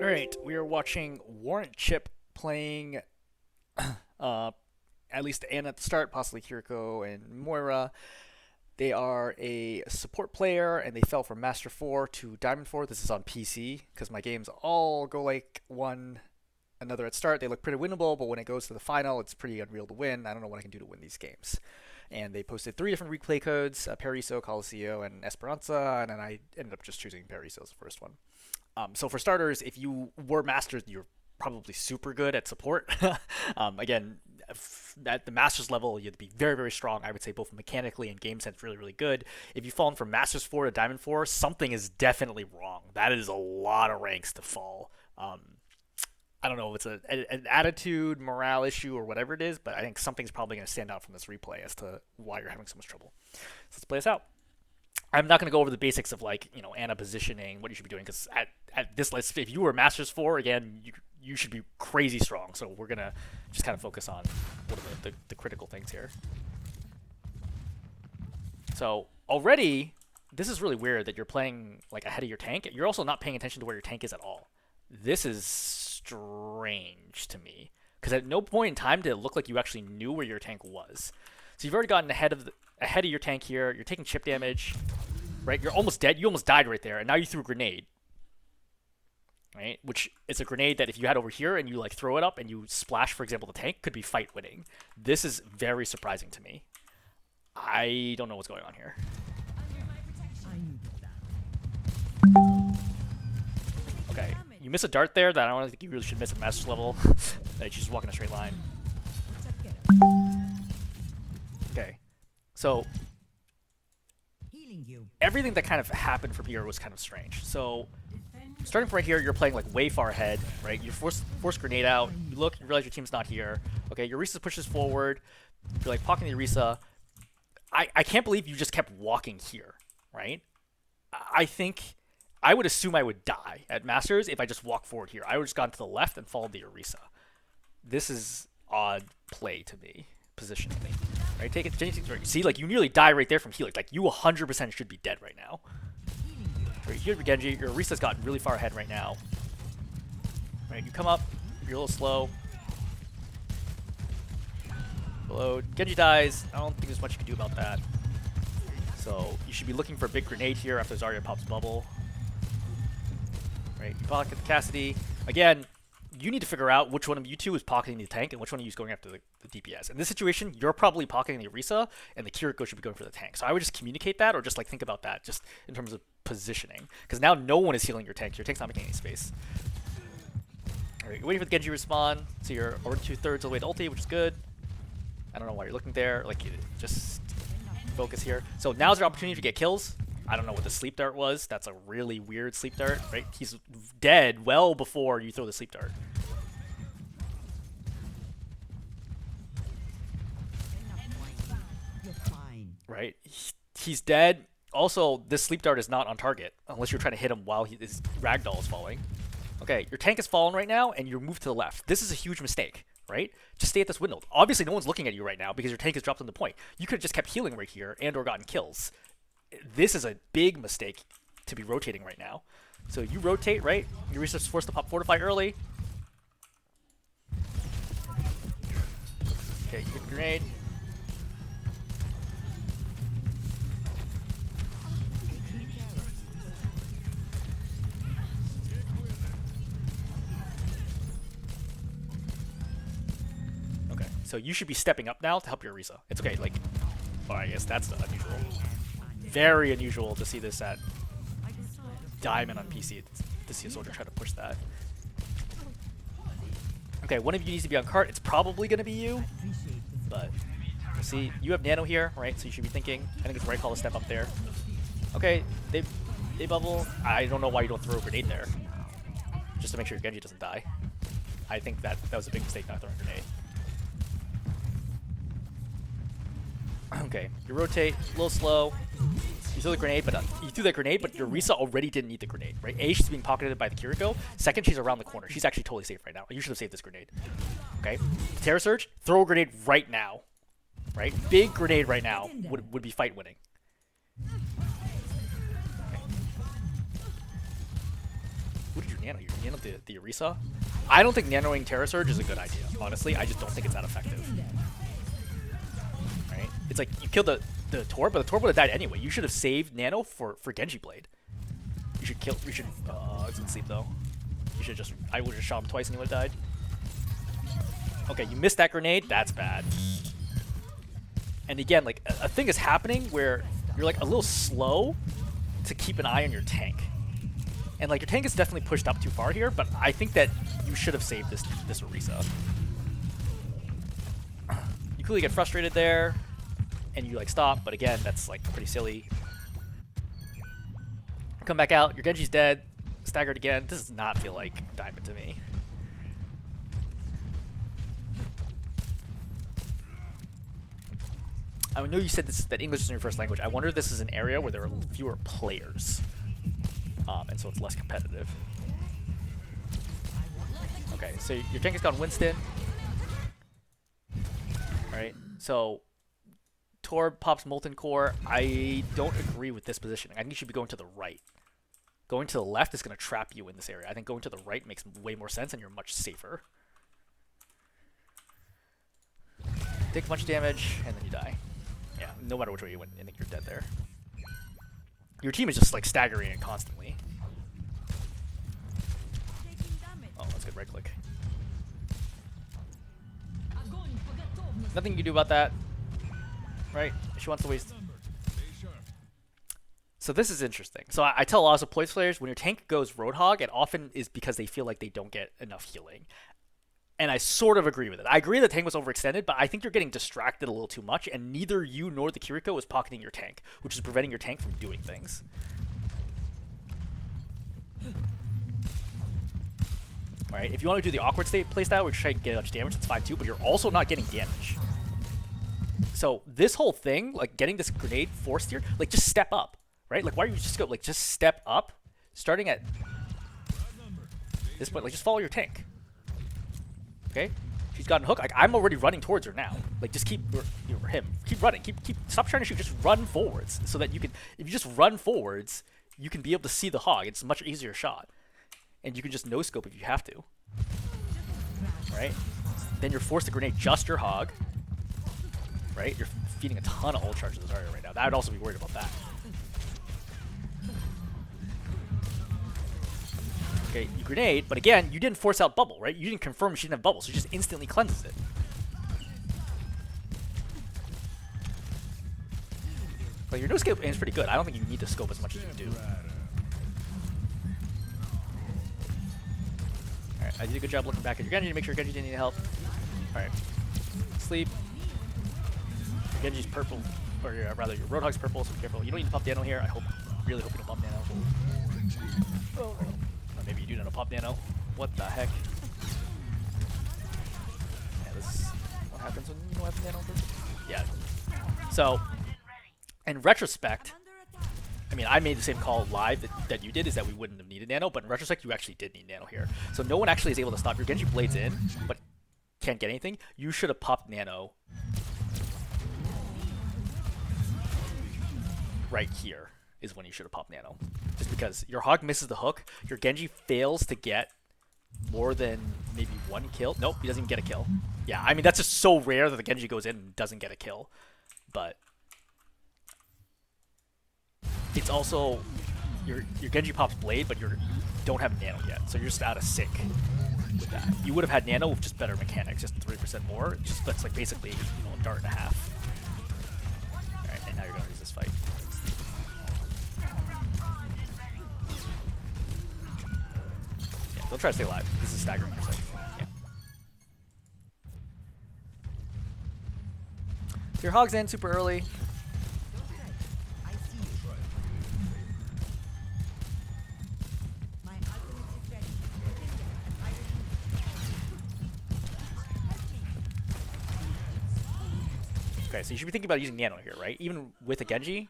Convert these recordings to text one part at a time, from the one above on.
Alright, we are watching warrantchip playing at least Anna at the start, possibly Kiriko and Moira. They are a support player and they fell from Master 4 to Diamond 4. This is on PC because my games all go like one another at start. They look pretty winnable, but when it goes to the final, it's pretty unreal to win. I don't know what I can do to win these games. And they posted 3 different replay codes, Paraiso, Coliseo, and Esperanza, and then I ended up just choosing Paraiso as the first one. So for starters, if you were masters, you're probably super good at support. Again, at the masters level, you have to be very, very strong. I would say both mechanically and game sense, really, really good. If you've fallen from masters 4 to diamond 4, something is definitely wrong. That is a lot of ranks to fall. I don't know if it's an attitude, morale issue, or whatever it is, but I think something's probably going to stand out from this replay as to why you're having so much trouble. So let's play this out. I'm not going to go over the basics of Ana positioning, what you should be doing, because at this list, if you were Masters 4, again, you should be crazy strong. So we're going to just kind of focus on what are the critical things here. So already, this is really weird that you're playing like ahead of your tank. You're also not paying attention to where your tank is at all. This is strange to me, because at no point in time did it look like you actually knew where your tank was. So you've already gotten ahead of your tank here. You're taking chip damage, right? You're almost dead. You almost died right there, and now you threw a grenade, right? Which is a grenade that if you had over here and you like throw it up and you splash, for example, the tank, could be fight winning. This is very surprising to me. I don't know what's going on here. Okay, you miss a dart there that I don't think you really should miss at Master's level. That you just walk in a straight line. Okay, so everything that kind of happened from here was kind of strange. So starting from right here, you're playing like way far ahead, right? You force grenade out. You look, you realize your team's not here. Okay, your Orisa pushes forward. You're like pocketing the Orisa. I can't believe you just kept walking here, right? I would assume I would die at Masters if I just walked forward here. I would have just gone to the left and followed the Orisa. This is odd play to me, positionally. Right, take it. See, like you nearly die right there from healing. Like you 100% should be dead right now. Right, here, Genji, your Orisa's gotten really far ahead right now. Right, you come up, you're a little slow. Reload. Genji dies. I don't think there's much you can do about that. So you should be looking for a big grenade here after Zarya pops bubble. Right, you pocket the Cassidy. Again, you need to figure out which one of you two is pocketing the tank and which one of you is going after the DPS. In this situation, you're probably pocketing the Orisa, and the Kiriko should be going for the tank. So I would just communicate that, or just like think about that, just in terms of positioning, because now no one is healing your tank. Your tank's not making any space. All right, you're waiting for the Genji respawn, so you're already 2/3 of the way to ulti, which is good. I don't know why you're looking there. Like, just focus here. So now's your opportunity to get kills. I don't know what the sleep dart was. That's a really weird sleep dart, right? He's dead well before you throw the sleep dart. Right? He's dead. Also, this sleep dart is not on target unless you're trying to hit him while his ragdoll is falling. Okay, your tank is fallen right now, and you're moved to the left. This is a huge mistake, right? Just stay at this window. Obviously, no one's looking at you right now because your tank is dropped on the point. You could have just kept healing right here and or gotten kills. This is a big mistake to be rotating right now. So you rotate, right? Your Orisa's forced to pop Fortify early. Okay, you get the grenade. Okay, so you should be stepping up now to help your Orisa. It's okay, like, well, I guess that's unusual. Very unusual to see this at Diamond on PC, to see a soldier try to push that. Okay, one of you needs to be on cart. It's probably going to be you, but we'll see. You have nano here, right? So you should be thinking, I think it's the right call to step up there. Okay, they bubble. I don't know why you don't throw a grenade there, just to make sure your Genji doesn't die. I think that was a big mistake not throwing a grenade. Okay, you rotate, a little slow. You throw the grenade, but you threw that grenade, but your Orisa already didn't need the grenade, right? A, she's being pocketed by the Kiriko. Second, she's around the corner. She's actually totally safe right now. You should have saved this grenade. Okay, Terra Surge, throw a grenade right now, right? Big grenade right now would be fight winning. Okay. What did you nano. You nano the Orisa. I don't think nanoing Terra Surge is a good idea. Honestly, I just don't think it's that effective. Right? It's like you killed the Tor, but the Tor would have died anyway. You should have saved nano for Genji Blade. You should kill. You should. It's in sleep though. You should just. I would have shot him twice and he would have died. Okay, you missed that grenade. That's bad. And again, like a thing is happening where you're like a little slow to keep an eye on your tank. And like your tank is definitely pushed up too far here, but I think that you should have saved this Orisa. You clearly get frustrated there, and you like stop, but again, that's like pretty silly. Come back out, your Genji's dead, staggered again. This does not feel like Diamond to me. I know you said that English is your first language. I wonder if this is an area where there are fewer players, and so it's less competitive. Okay, so your tank has gone Winston. Alright, so Torb pops Molten Core. I don't agree with this positioning. I think you should be going to the right. Going to the left is going to trap you in this area. I think going to the right makes way more sense and you're much safer. Take much damage, and then you die. Yeah, no matter which way you went, I think you're dead there. Your team is just like staggering it constantly. Oh, that's good right click. Nothing you can do about that. Right? She wants to waste. So this is interesting. So I tell lots of players, when your tank goes Roadhog, it often is because they feel like they don't get enough healing. And I sort of agree with it. I agree the tank was overextended, but I think you're getting distracted a little too much, and neither you nor the Kiriko is pocketing your tank, which is preventing your tank from doing things. Alright, if you want to do the awkward state playstyle, which try to get a bunch of damage, it's fine too, but you're also not getting damage. So this whole thing, like getting this grenade forced here, like just step up, right? Like why are you just go, like just step up, starting at this point, like just follow your tank. Okay, she's gotten hooked. Like I'm already running towards her now. Like just keep keep running. Keep stop trying to shoot. Just run forwards so that you can. If you just run forwards, you can be able to see the hog. It's a much easier shot, and you can just no scope if you have to. Right? Then you're forced to grenade just your hog. Right? You're feeding a ton of ult charges to this area right now. I would also be worried about that. Okay, you grenade, but again, you didn't force out bubble, right? You didn't confirm she didn't have bubble, so she just instantly cleanses it. Like, your no scope aim is pretty good. I don't think you need to scope as much as you do. Alright, I did a good job looking back at your Genji to make sure Genji didn't need help. Alright. Sleep. Your Genji's purple, or rather, your Roadhog's purple, so be careful. You don't need to pop nano here. I really hope you don't pop nano. Oh. Maybe you do nano pop nano. What the heck? Yeah, this is what happens when you don't have nano. Yeah. So, in retrospect, I mean, I made the same call live that you did, is that we wouldn't have needed nano, but in retrospect, you actually did need nano here. So no one actually is able to stop your Genji blades in, but can't get anything. You should have popped nano right here. Is when you should have popped nano. Just because your hog misses the hook, your Genji fails to get more than maybe one kill. Nope, he doesn't even get a kill. Yeah, I mean, that's just so rare that the Genji goes in and doesn't get a kill. But it's also, your Genji pops blade, but you don't have nano yet. So you're just out of sync with that. You would have had nano with just better mechanics, just 3% more. Just that's like basically, a dart and a half. Alright, and now you're going to lose this fight. Don't try to stay alive. This is staggering for a second. Yeah. So your hog's in super early. Okay, so you should be thinking about using nano here, right? Even with a Genji.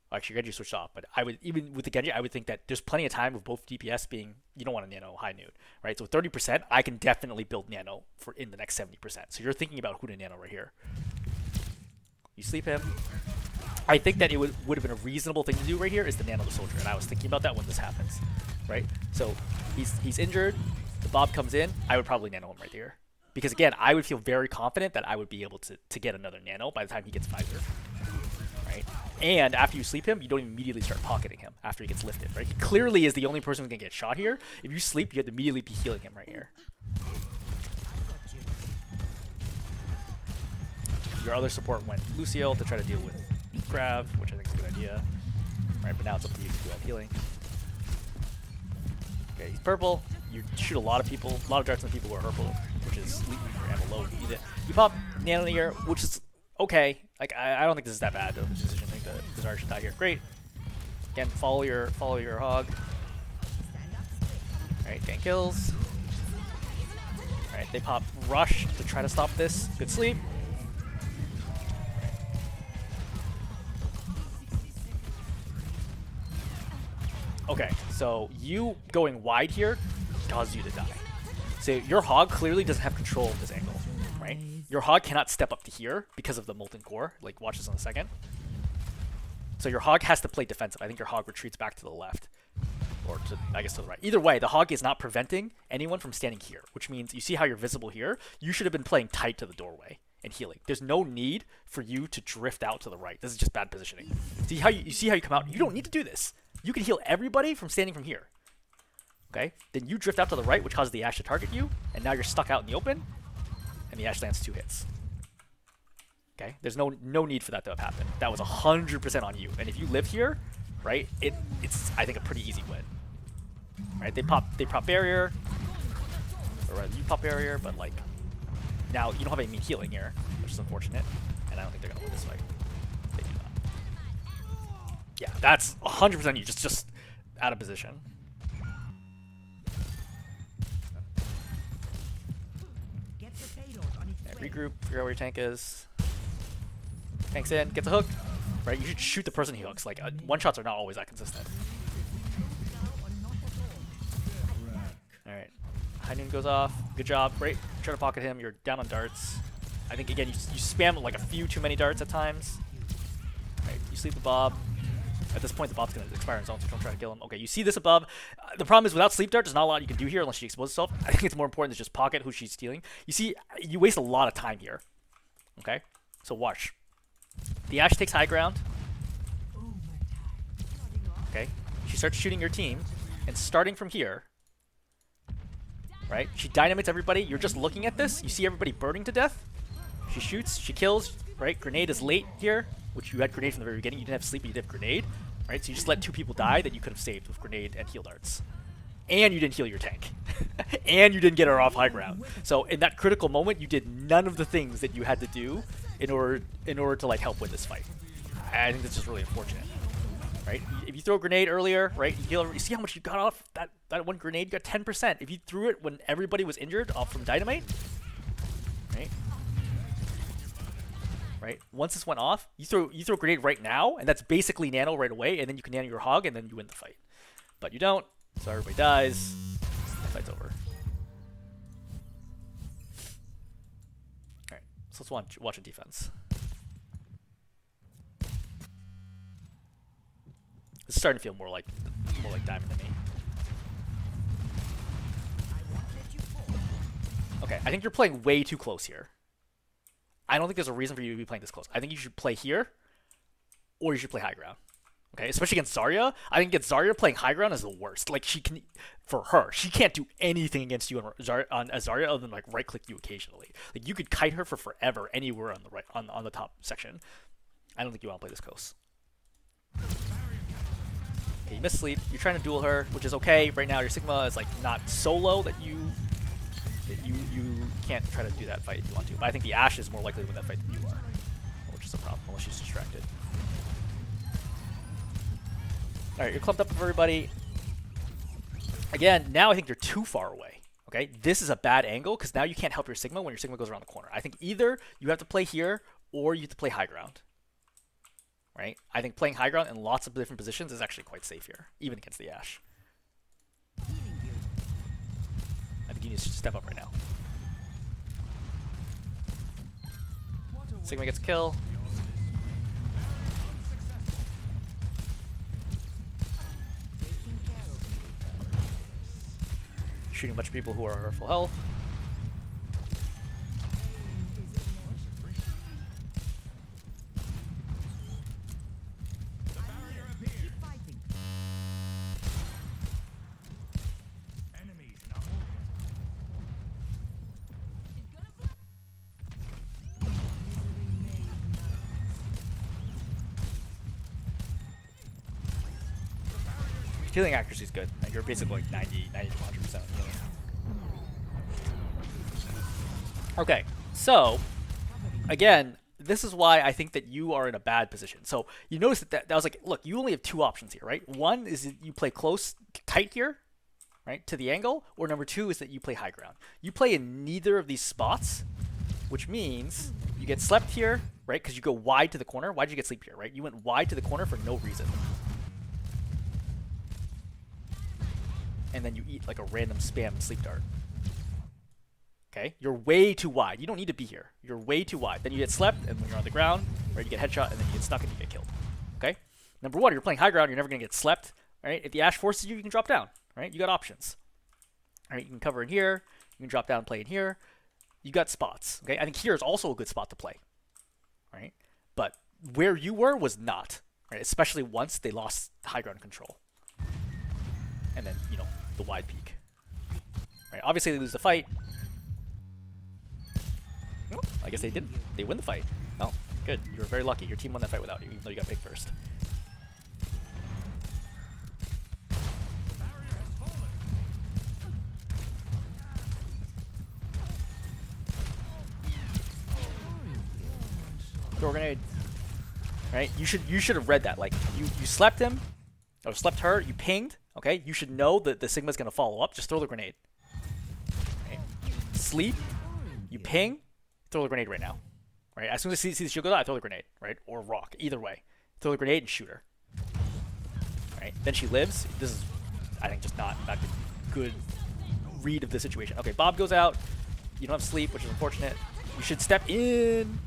Actually, Genji switched off, but even with the Genji, I would think that there's plenty of time with both DPS being, you don't want a nano high noon, right? So 30%, I can definitely build nano for in the next 70%. So you're thinking about who to nano right here. You sleep him. I think that it would have been a reasonable thing to do right here is to nano the soldier, and I was thinking about that when this happens. right? So he's injured. The Bob comes in. I would probably nano him right here. Because again, I would feel very confident that I would be able to get another nano by the time he gets Visor. Right? And after you sleep him, you don't immediately start pocketing him after he gets lifted, right? He clearly is the only person who's going to get shot here. If you sleep, you have to immediately be healing him right here. Your other support went Lucio to try to deal with Grav, which I think is a good idea. Right, but now it's up to you to do that healing. Okay, he's purple. You shoot a lot of people, a lot of darts on people who are purple, which is leaving your ammo low. You pop nano in the air, which is okay. Like I don't think this is that bad of a decision. I think the Zarya should die here. Great. Again, follow your hog. Alright, gang kills. Alright, they pop rush to try to stop this. Good sleep. Okay, so you going wide here causes you to die. So your hog clearly doesn't have control of this angle, right? Your hog cannot step up to here because of the molten core. Like, watch this in a second. So your hog has to play defensive. I think your hog retreats back to the left. Or to, I guess, to the right. Either way, the hog is not preventing anyone from standing here, which means you see how you're visible here? You should have been playing tight to the doorway and healing. There's no need for you to drift out to the right. This is just bad positioning. See how you see how you come out? You don't need to do this. You can heal everybody from standing from here. Okay? Then you drift out to the right, which causes the Ashe to target you, and now you're stuck out in the open, and the Ashe lands 2 hits. Okay? There's no need for that to have happened. That was 100% on you. And if you live here, right, it's I think a pretty easy win. Right? They pop barrier, or you pop barrier, but like now you don't have any healing here, which is unfortunate, and I don't think they're gonna win this fight. They do not. Yeah, that's 100% you just out of position. Okay, regroup, figure out where your tank is. Tank's in, gets a hook. Right, you should shoot the person he hooks. Like, one-shots are not always that consistent. Alright. High Noon goes off. Good job. Great. Try to pocket him. You're down on darts. I think, again, you spam like a few too many darts at times. Right, you sleep the Bob. At this point, the Bob's going to expire in zone, so don't try to kill him. Okay, you see this above. The problem is, without sleep dart, there's not a lot you can do here unless she exposes herself. I think it's more important to just pocket who she's stealing. You see, you waste a lot of time here. Okay? So watch. The Ashe takes high ground. Okay? She starts shooting your team, and starting from here, right? She dynamites everybody. You're just looking at this. You see everybody burning to death. She shoots. She kills. Right? Grenade is late here, which you had grenade from the very beginning. You didn't have sleep, but you did have grenade. Right? So you just let 2 people die that you could have saved with grenade and heal darts. And you didn't heal your tank. And you didn't get her off high ground. So in that critical moment, you did none of the things that you had to do in order to like help win this fight. I think that's just really unfortunate. Right? If you throw a grenade earlier, right, you see how much you got off that one grenade? You got 10%. If you threw it when everybody was injured off from dynamite, right? Right? Once this went off, you throw a grenade right now, and that's basically nano right away, and then you can nano your hog, and then you win the fight. But you don't, so everybody dies. The fight's over. Alright, so let's watch a defense. It's starting to feel more like Diamond to me. Okay, I think you're playing way too close here. I don't think there's a reason for you to be playing this close. I think you should play here, or you should play high ground. Okay, especially against Zarya. I think against Zarya, playing high ground is the worst. Like, she can't do anything against you on Zarya other than like right click you occasionally. Like, you could kite her for forever anywhere on the right on the top section. I don't think you want to play this close. Okay, you miss sleep. You're trying to duel her, which is okay. Right now, your Sigma is like not so low that you can't try to do that fight if you want to. But I think the Ashe is more likely to win that fight than you are, which is a problem unless she's distracted. All right, you're clumped up with everybody. Again, now I think you're too far away. Okay, this is a bad angle because now you can't help your Sigma when your Sigma goes around the corner. I think either you have to play here or you have to play high ground. Right? I think playing high ground in lots of different positions is actually quite safe here, even against the Ashe. I think you need to step up right now. Sigma gets a kill. shooting a bunch of people who are full health. Healing accuracy is good. You're basically like 90 to 100%. Okay, so again, this is why I think that you are in a bad position. So you notice that was like, look, you only have two options here, right? One is that you play close, tight here, right, to the angle, or number two is that you play high ground. You play in neither of these spots, which means you get slept here, right? Because you go wide to the corner. Why'd you get sleep here, right? You went wide to the corner for no reason. And then you eat like a random spam sleep dart. Okay, you're way too wide. You don't need to be here. You're way too wide. Then you get slept, and when you're on the ground, right, you get headshot, and then you get stuck and you get killed. Okay. Number one, you're playing high ground. You're never gonna get slept. Right. If the Ash forces you, you can drop down. Right. You got options. All right. You can cover in here. You can drop down and play in here. You got spots. Okay. I think here is also a good spot to play. Right. But where you were was not. Right. Especially once they lost high ground control. And then, you know, the wide peak. Right, obviously they lose the fight. Oh, I guess they didn't. They win the fight. Oh, good. You were very lucky. Your team won that fight without you, even though you got picked first. Throw a grenade. Right? You should have read that. Like you slept him, or slept her. You pinged. Okay, you should know that the Sigma's gonna follow up. Just throw the grenade. Okay. Sleep. You ping. Throw the grenade right now. Right. As soon as I see the shield go out, I throw the grenade. Right. Or rock. Either way. Throw the grenade and shoot her. Right. Then she lives. This is, I think, just not a good read of the situation. Okay. Bob goes out. You don't have sleep, which is unfortunate. You should step in.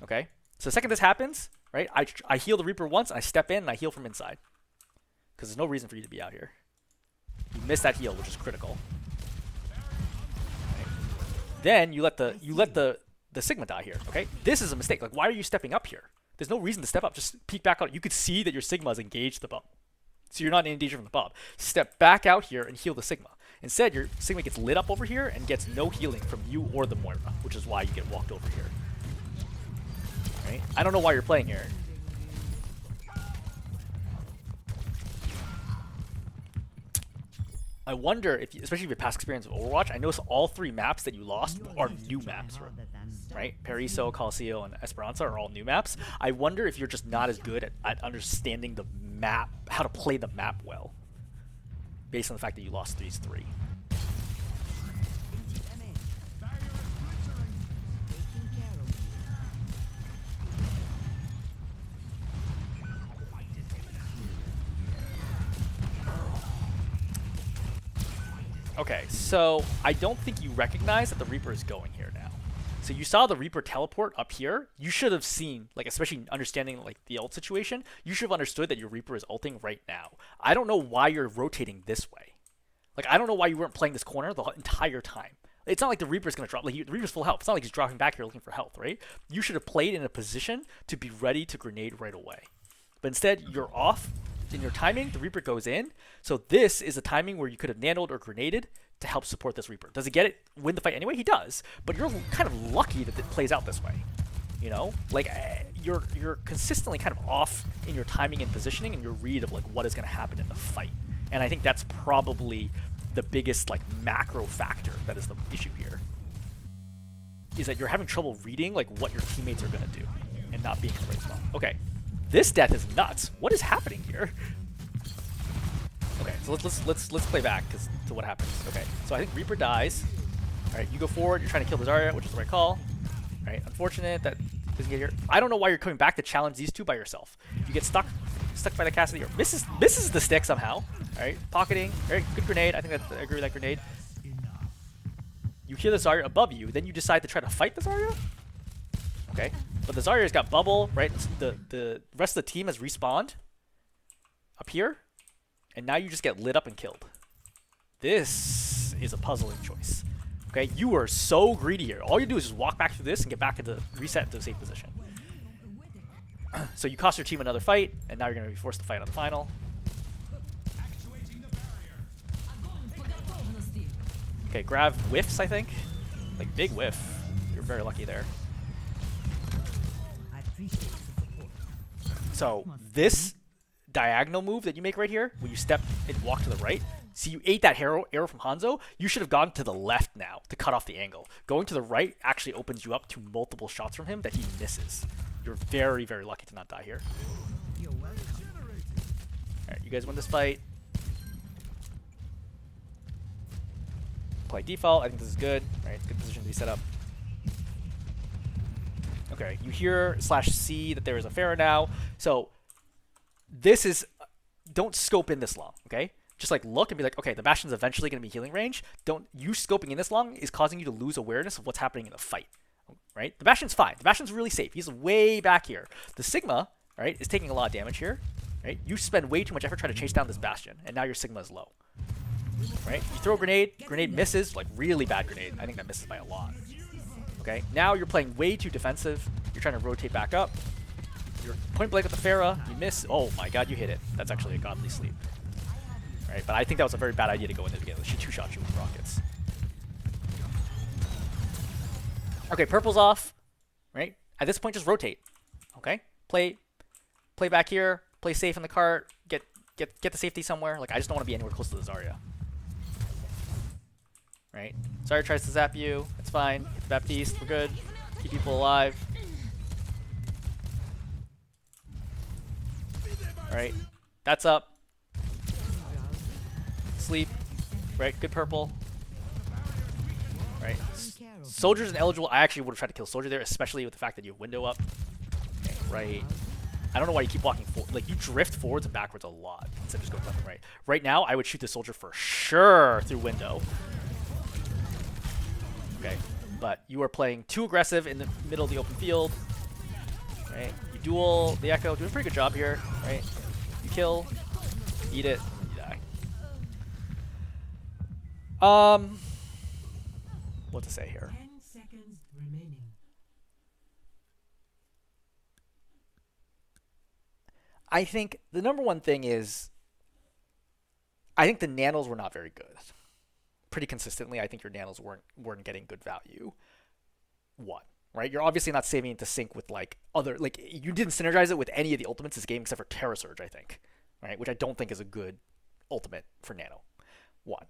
Okay. So the second this happens, right? I heal the Reaper once. And I step in and I heal from inside. Because there's no reason for you to be out here. You miss that heal, which is critical. Okay. Then you let the Sigma die here. Okay, this is a mistake. Like, why are you stepping up here? There's no reason to step up. Just peek back out. You could see that your Sigma is engaged the Bob, so you're not in danger from the Bob. Step back out here and heal the Sigma. Instead, your Sigma gets lit up over here and gets no healing from you or the Moira, which is why you get walked over here. Right? I don't know why you're playing here. I wonder if, especially if you have past experience of Overwatch, I notice all three maps that you lost are new maps, right? Paraiso, Colosseo, and Esperanza are all new maps. I wonder if you're just not as good at understanding the map, how to play the map well, based on the fact that you lost these three. Okay, so I don't think you recognize that the Reaper is going here now. So you saw the Reaper teleport up here. You should have seen, like, especially understanding like the ult situation, you should have understood that your Reaper is ulting right now. I don't know why you're rotating this way. Like, I don't know why you weren't playing this corner the entire time. It's not like the Reaper's going to drop. Like, the Reaper's full health. It's not like he's dropping back here looking for health, right? You should have played in a position to be ready to grenade right away. But instead, you're off in your timing. The Reaper goes in. So this is a timing where you could have nanoed or grenaded to help support this Reaper. Does he get it, win the fight anyway? He does. But you're kind of lucky that it plays out this way. You know? Like, you're consistently kind of off in your timing and positioning and your read of, like, what is going to happen in the fight. And I think that's probably the biggest, like, macro factor that is the issue here. Is that you're having trouble reading, like, what your teammates are going to do and not being in the right spot. Okay. This death is nuts. What is happening here? Okay, so let's play back to what happens. Okay, so I think Reaper dies. All right, you go forward. You're trying to kill the Zarya, which is the right call. All right, unfortunate that doesn't get here. I don't know why you're coming back to challenge these two by yourself. You get stuck by the Cassidy or misses the stick somehow. All right, pocketing. Very good grenade. I think I agree with that grenade. You hear the Zarya above you, then you decide to try to fight the Zarya. Okay, but the Zarya's got bubble, right? The rest of the team has respawned up here, and now you just get lit up and killed. This is a puzzling choice. Okay, you are so greedy here. All you do is just walk back through this and get back into reset into a safe position. So you cost your team another fight, and now you're going to be forced to fight on the final. Okay, grab whiffs, I think. Like, big whiff. You're very lucky there. So this diagonal move that you make right here, when you step and walk to the right, see you ate that arrow from Hanzo, you should have gone to the left now to cut off the angle. Going to the right actually opens you up to multiple shots from him that he misses. You're very, very lucky to not die here. Alright, you guys win this fight. Play default, I think this is good. Alright, good position to be set up. Okay, you hear /C that there is a Pharah now. So this is, don't scope in this long, okay? Just like look and be like, okay, the Bastion's eventually going to be healing range. You scoping in this long is causing you to lose awareness of what's happening in the fight, right? The Bastion's fine. The Bastion's really safe. He's way back here. The Sigma, right, is taking a lot of damage here, right? You spend way too much effort trying to chase down this Bastion, and now your Sigma is low, right? You throw a grenade misses, like really bad grenade. I think that misses by a lot. Okay, now you're playing way too defensive. You're trying to rotate back up. You're point blank with the Pharah. You miss. Oh my god, you hit it. That's actually a godly sleep. Right, but I think that was a very bad idea to go in there together. She two-shot you with rockets. Okay, purple's off. Right? At this point, just rotate. Okay? Play back here. Play safe in the cart. Get the safety somewhere. Like, I just don't want to be anywhere close to the Zarya. Right? Zarya tries to zap you. It's fine. Baptiste, we're good. Keep people alive. Alright. That's up. Sleep. Right? Good purple. Right? Soldier's ineligible. I actually would have tried to kill Soldier there, especially with the fact that you have window up. Okay, right. I don't know why you keep walking forward. Like, you drift forwards and backwards a lot instead of just going left and right. Right now, I would shoot the Soldier for sure through window. Okay, but you are playing too aggressive in the middle of the open field. Right? You duel the Echo, doing a pretty good job here. Right? You kill, eat it, you die. What to say here? 10 seconds remaining. I think the number one thing is, I think the nanos were not very good. Pretty consistently, I think your nanos weren't getting good value. One, right? You're obviously not saving it to sync with like other, like you didn't synergize it with any of the ultimates this game except for Terra Surge, I think, right? Which I don't think is a good ultimate for nano. One.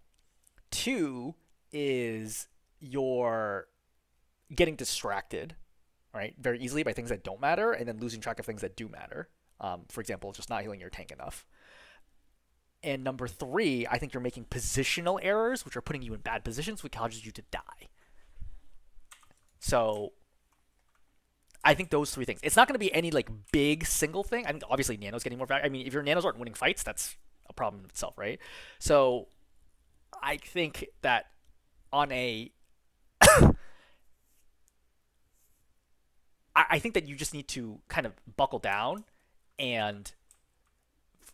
Two is you're getting distracted, right, very easily by things that don't matter, and then losing track of things that do matter. For example, just not healing your tank enough. And number three, I think you're making positional errors, which are putting you in bad positions, which causes you to die. So I think those three things. It's not going to be any like big single thing. I think obviously nanos getting more value. I mean, if your nanos aren't winning fights, that's a problem in itself, right? So I think that on a I think that you just need to kind of buckle down and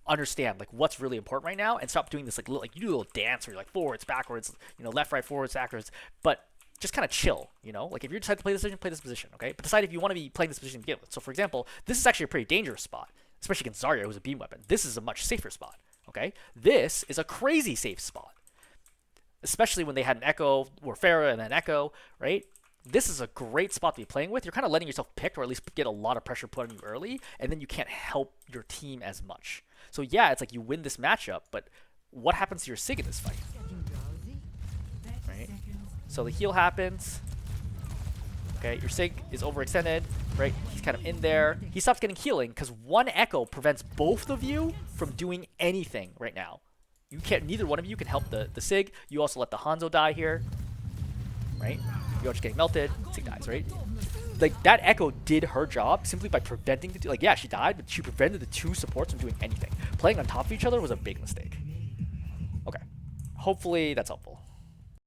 understand like what's really important right now, and stop doing this like you do a little dance where you're like forwards, backwards, left, right, forwards, backwards, but just kind of chill, like if you decide to play this position, play this position, okay? But decide if you want to be playing this position to begin with. So for example, this is actually a pretty dangerous spot, especially against Zarya, who's a beam weapon. This is a much safer spot, okay? This is a crazy safe spot, especially when they had an Echo or Pharah and an Echo, right? This is a great spot to be playing with. You're kind of letting yourself pick, or at least get a lot of pressure put on you early, and then you can't help your team as much. So yeah, it's like you win this matchup, but what happens to your Sig in this fight? Right? So the heal happens. Okay, your Sig is overextended, right? He's kind of in there. He stops getting healing because one Echo prevents both of you from doing anything right now. You can't. Neither one of you can help the Sig. You also let the Hanzo die here, right? You're just getting melted. Sig dies, right? Like, that Echo did her job simply by preventing the yeah, she died, but she prevented the two supports from doing anything. Playing on top of each other was a big mistake. Okay. Hopefully that's helpful.